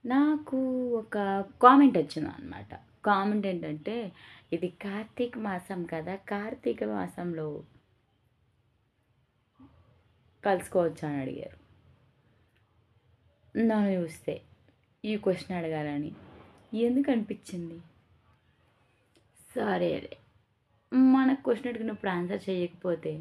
నాకు ఒక కామెంట్ వచ్చిందనమాట. కామెంట్ ఏంటంటే, ఇది కార్తీక మాసం కదా! కార్తీక మాసంలో కలుసుకోవచ్చా అని అడిగారు. నన్ను చూస్తే ఈ క్వెషన్ అడగాలని ఎందుకు అనిపించింది? సరే మనకు క్వెషన్ అడిగినప్పుడు ఆన్సర్ చేయకపోతే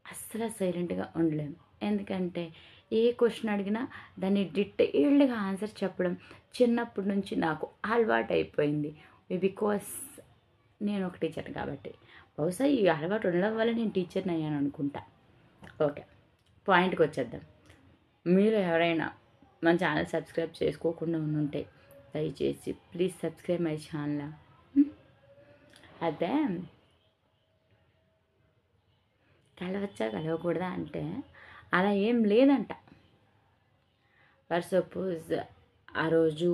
అస్సలు సైలెంట్గా ఉండలేము. ఎందుకంటే ఏ క్వెషన్ అడిగినా దాన్ని డీటెయిల్డ్గా ఆన్సర్ చెప్పడం చిన్నప్పటి నుంచి నాకు అలవాటు అయిపోయింది. బికాస్ నేను ఒక టీచర్ కాబట్టి. బహుశా ఈ అలవాటు ఉండడం వల్ల నేను టీచర్ని అయ్యాను అనుకుంటా. ఓకే, పాయింట్కి వచ్చేద్దాం. మీరు ఎవరైనా మన ఛానల్ సబ్స్క్రైబ్ చేసుకోకుండా ఉంటే దయచేసి ప్లీజ్ సబ్స్క్రైబ్ మై ఛానల్. అదే కలవచ్చా కలవకూడదా అంటే అలా ఏం లేదంట. ఫర్ సపోజ్ ఆ రోజు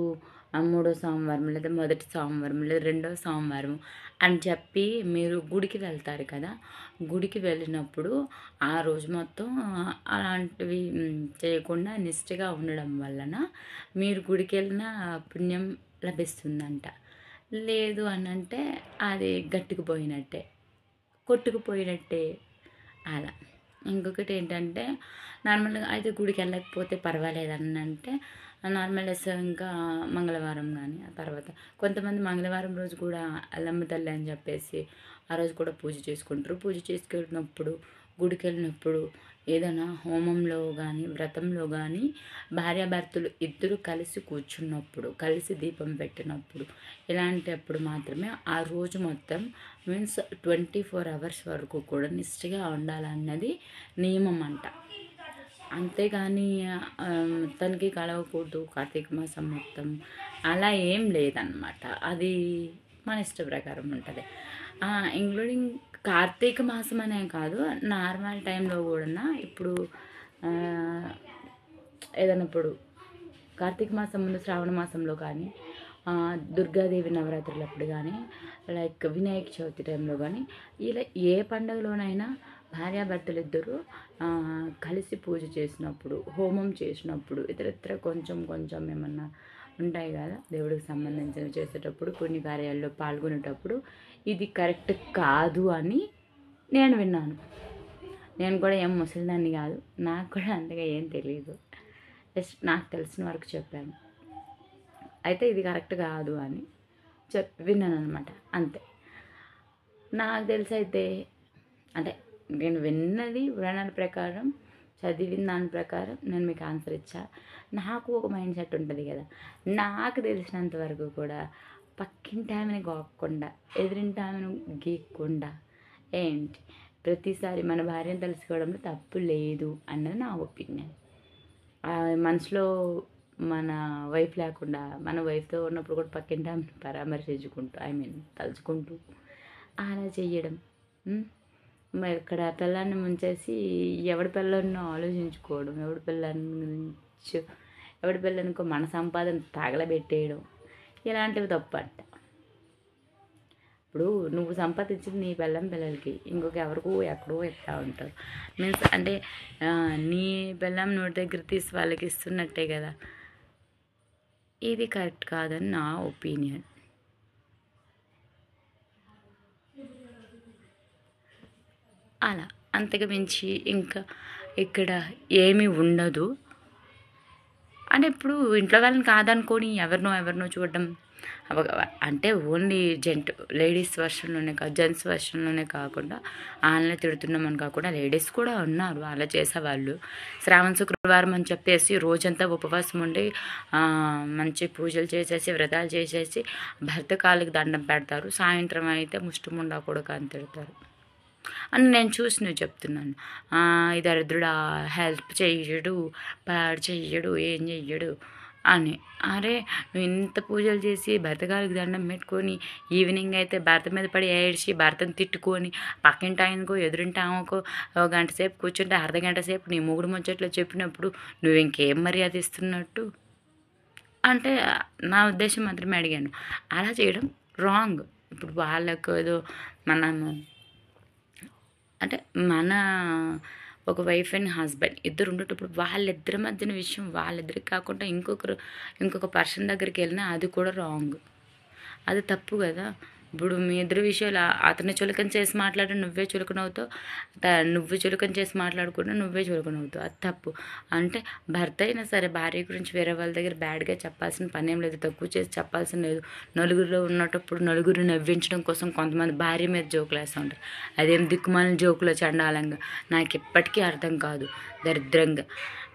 మూడో సోమవారం లేదా మొదటి సోమవారం లేదా రెండో సోమవారం అని చెప్పి మీరు గుడికి వెళ్తారు కదా. గుడికి వెళ్ళినప్పుడు ఆ రోజు మొత్తం అలాంటివి చేయకుండా నిష్ఠగా ఉండడం వలన మీరు గుడికి వెళ్ళిన పుణ్యం లభిస్తుందంట. లేదు అని అంటే అది గట్టుకుపోయినట్టే, కొట్టుకుపోయినట్టే. అలా ఇంకొకటి ఏంటంటే నార్మల్గా అయితే గుడికి వెళ్ళకపోతే పర్వాలేదు అని అంటే నార్మల్ ఇంకా మంగళవారం కానీ ఆ తర్వాత కొంతమంది మంగళవారం రోజు కూడా అల్లమ్మ తల్లి అని చెప్పేసి ఆ రోజు కూడా పూజ చేసుకుంటారు. పూజ చేసుకెళ్ళినప్పుడు గుడికి వెళ్ళినప్పుడు ఏదైనా హోమంలో కానీ వ్రతంలో కానీ భార్యాభర్తలు ఇద్దరు కలిసి కూర్చున్నప్పుడు కలిసి దీపం పెట్టినప్పుడు ఇలాంటప్పుడు మాత్రమే ఆ రోజు మొత్తం మీన్స్ 24 అవర్స్ వరకు కూడా నిష్ఠగా ఉండాలన్నది నియమం అంట. అంతేగాని తనకి కలవకూడదు కార్తీక మాసం మొత్తం అలా ఏం లేదన్నమాట. అది మన ఇష్ట ప్రకారం ఉంటుంది. ఇంక్లూడింగ్ కార్తీక మాసం అనే కాదు, నార్మల్ టైంలో కూడా ఇప్పుడు ఏదైనా ఇప్పుడు కార్తీక మాసం ముందు శ్రావణ మాసంలో కానీ దుర్గాదేవి నవరాత్రులప్పుడు కానీ లైక్ వినాయక చవితి టైంలో కానీ ఇలా ఏ పండుగలోనైనా భార్యాభర్తలు ఇద్దరు కలిసి పూజ చేసినప్పుడు హోమం చేసినప్పుడు ఇతరత్ర కొంచెం కొంచెం ఏమన్నా ఉంటాయి కదా దేవుడికి సంబంధించినవి చేసేటప్పుడు కొన్ని కార్యాల్లో పాల్గొనేటప్పుడు ఇది కరెక్ట్ కాదు అని నేను విన్నాను. నేను కూడా ఏం ముసలిదాన్ని కాదు, నాకు కూడా అంతగా ఏం తెలియదు, జస్ట్ నాకు తెలిసిన వరకు చెప్పాను. అయితే ఇది కరెక్ట్ కాదు అని విన్నాను అనమాట, అంతే. నాకు తెలిసి అయితే అంటే నేను విన్నది పురాణాల ప్రకారం చదివిన దాని ప్రకారం నేను మీకు ఆన్సర్ ఇచ్చా. నాకు ఒక మైండ్ సెట్ ఉంటుంది కదా, నాకు తెలిసినంత వరకు కూడా పక్కింటి ఆమెను గోక్కుండా ఎదురింటి ఆమెను గీక్కుండా ఏంటి ప్రతిసారి మన భార్యను తెలుసుకోవడంలో తప్పు లేదు అన్నది నా ఒపీనియన్. మనసులో మన వైఫ్ లేకుండా మన వైఫ్తో ఉన్నప్పుడు కూడా పక్కింటి ఆమెను పరామర్శించుకుంటూ తలుచుకుంటూ అలా చెయ్యడం. మరి ఇక్కడ పిల్లాన్ని ముంచేసి ఎవడి పిల్లన్నో ఆలోచించుకోవడం, ఎవడి పిల్లనికో మన సంపాదన తగలబెట్టేయడం ఇలాంటివి తప్పు అంట. ఇప్పుడు నువ్వు సంపాదించింది నీ పిల్లలకి ఇంకొక ఎవరికో ఎక్కడో ఇస్తూ ఉంటారు. మీన్స్ అంటే నీ పిల్లం నోటి దగ్గర తీసి వాళ్ళకి ఇస్తున్నట్టే కదా. ఇది కరెక్ట్ కాదని నా ఒపీనియన్. అలా అంతకు మించి ఇంకా ఇక్కడ ఏమీ ఉండదు. అంటే ఇప్పుడు ఇంట్లో వాళ్ళని కాదనుకొని ఎవరినో చూడడం అంటే ఓన్లీ లేడీస్ వర్షన్లోనే కాదు, జెంట్స్ వర్షన్లోనే కాకుండా వాళ్ళని తిడుతున్నామని కాకుండా లేడీస్ కూడా ఉన్నారు అలా చేసేవాళ్ళు. శ్రావణ శుక్రవారం అని చెప్పేసి రోజంతా ఉపవాసం ఉండి మంచి పూజలు చేసేసి వ్రతాలు చేసేసి భర్త కాళ్ళకి దండం పెడతారు. సాయంత్రం అయితే ముష్టిముండా కొడుకు అని తిడతారు అని నేను చూసి నువ్వు చెప్తున్నాను. ఈ దరిద్రుడు హెల్ప్ చెయ్యడు, పాడు చెయ్యడు, ఏం చెయ్యడు అని. అరే నువ్వు ఇంత పూజలు చేసి భర్తకాలకు దండం పెట్టుకొని ఈవినింగ్ అయితే భర్త మీద పడి ఏడ్చి భర్తను తిట్టుకొని పక్కింటి ఆయనకో ఎదురింటి ఆమెకో ఒక గంట సేపు కూర్చుంటే అర్ధగంట సేపు నీ మూగుడు ముచ్చట్లో చెప్పినప్పుడు నువ్వు ఇంకేం మర్యాద ఇస్తున్నట్టు అంటే నా ఉద్దేశం మాత్రమే అడిగాను. అలా చేయడం రాంగ్. ఇప్పుడు వాళ్ళకు ఏదో మనము అంటే మన ఒక వైఫ్ అండ్ హస్బెండ్ ఇద్దరు ఉండేటప్పుడు వాళ్ళిద్దరి మధ్యన విషయం వాళ్ళిద్దరికి కాకుండా ఇంకొక పర్సన్ దగ్గరికి వెళ్ళినా అది కూడా రాంగ్, అది తప్పు కదా. ఇప్పుడు మీ ఇద్దరు విషయాలు అతన్ని చులకన చేసి మాట్లాడి నువ్వే చులకనవుతావు, నువ్వు చులకన చేసి మాట్లాడుకుంటే నువ్వే చులకనవుతావు, అది తప్పు. అంటే భర్త అయినా సరే భార్య గురించి వేరే వాళ్ళ దగ్గర బ్యాడ్గా చెప్పాల్సిన పని ఏం లేదు, తక్కువ చేసి చెప్పాల్సిన లేదు. నలుగురిలో ఉన్నటప్పుడు నలుగురు నవ్వించడం కోసం కొంతమంది భార్య మీద జోకులు వేస్తూ ఉంటారు. అదేం దిక్కుమాలిన జోకులో చండాలంగా నాకు ఇప్పటికీ అర్థం కాదు, దరిద్రంగా.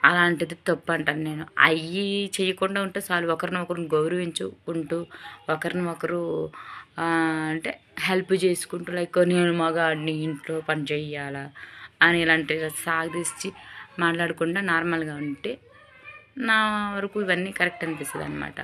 అలాంటిది తప్పు అంటాను నేను. అయ్యి చేయకుండా ఉంటే చాలు, ఒకరినొకరిని గౌరవించుకుంటూ ఒకరిని ఒకరు అంటే హెల్ప్ చేసుకుంటూ, లైక్ నేను మగాడిని ఇంట్లో పని చెయ్యాలా అని ఇలాంటి సాగదీసి మాట్లాడకుండా నార్మల్గా ఉంటే నా వరకు ఇవన్నీ కరెక్ట్ అనిపిస్తుంది అనమాట.